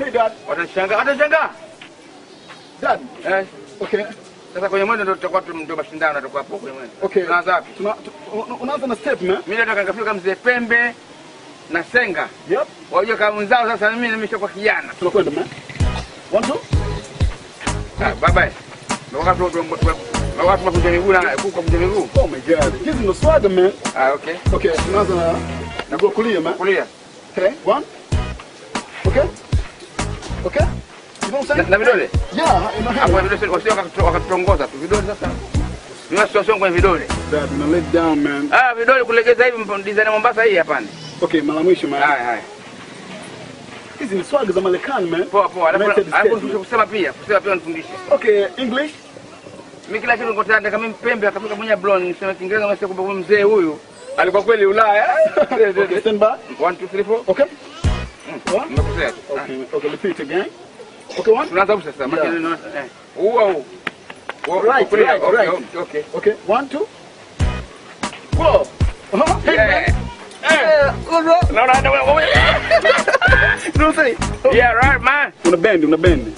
Hey dad. Watashangaa. Dad. Okay. Sasa kwenye mwendo ndio tutakuwa ndio mashindano tutakuwa hapo kwenye mwendo. Okay. Tunaanza wapi? Unaanza na step man. Mimi nataka ngafika mzee Pembe na Senga. Yep. Wajua kama mzao sasa mimi nimeshakuwa kijana. Tunakwenda man. 1 2. Bye bye. Wakati tunakuja miguu na kuko kuja miguu. Oh my god. Hizi ndo swagger man. Okay. Okay, tunaanza na go kulia man. Kulia. Okay, 1. Okay. Okay. You know what I'm saying? Na vidole? Yeah, in my hand. Hapo vidole wasio wakatuongoza tu. Vidole sasa. Mimi sio kwenye vidole. Dad, una let down man. Vidole kulegeza hivi design ya Mombasa hii hapana. Okay, mara mwisho man. Haya. Hizi ni swagger za Marekani man. Poa. Alafu kusema pia nifundishe. Okay, English. Mimi kila kitu niko tayari kama Pembe akafika mwenye blonde niseme Kiingereza mimi kumbe mzee huyu alikuwa kweli Ulaya. Okay, stand by. 1 2 3 4. Okay. Nimekosea. Okay, repeat again. Okay, 1. Tunaanza sasa. Makini Right. Okay. 1 2. Whoa. Hey. No say. Yeah, right man. Una bend.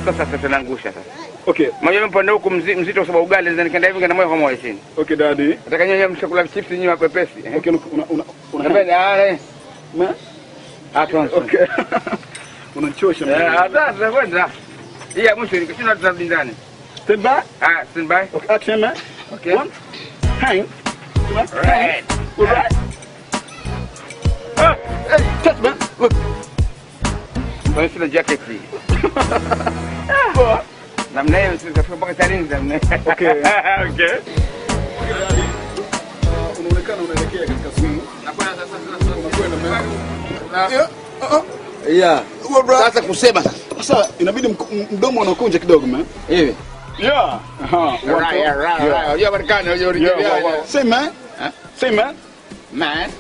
Sasa tunaangusha sasa. Okay. Mimi mpande huko mzito kwa sababu ugali ndio nikaenda hivi ngana moyo kwa moyo chini. Okay daddy. Nataka nyenye mshakula chips nyinyi mapepesi. Okay, una bend man. Okay. Unachosha man. Hata tunakwenda. Hii mwisho nikishinda tutarudi ndani. Stand by. Stand by. Okay, action man. Okay. 1. Hang. Right. Right. Hey, touch man. Look. Where's the jacket hii? Namna hiyo sitafika mpaka salini namna. Okay. Okay. Unaonekana unaelekea katika swing. Nakwenda sasa. Yeah. Sasa kusema sasa inabidi mdomo unakunja kidogo man. Hivi. Yeah. Right. You're American, you're original. Say man. Say man. Man.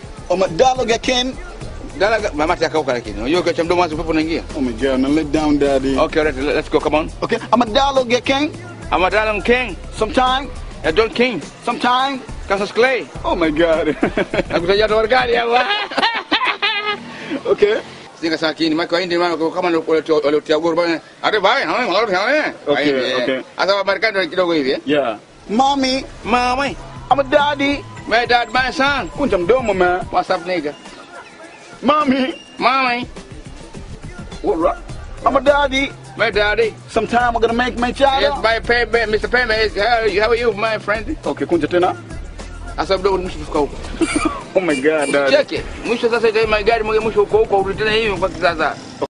Dialogue again. Dialogue mama takauka lakini. Unajua kwa mdomo wazi pepo unaingia. Oh my god, now let down daddy. Okay, let's go, come on. Okay, I'm a dialogue king. I'm a dialogue king. Sometime. I don't king. Sometime. Casus Clay. Oh my god. Nakutajia tu Amerikani hapo. Okay. Singa sakini maki waindi maana kama waliotia goro bana. Ate bye, Okay. Asa Amerikani kidogo hivi Yeah. Mommy. I'm a daddy. My dad, my son. Kunja mdomo man. What's up nigga? Mommy. What right? I'm a daddy. My daddy. Sometime I'm gonna make my child. Yes, my Pembe, Mr. Pembe. How are you, my friend? Okay, kunja tena. Asa mdogo mwisho kufika huko. Oh my god, daddy. Check it. Mwisho sasa itaima gari mwisho huko urudi tena hivi kwa kisasa.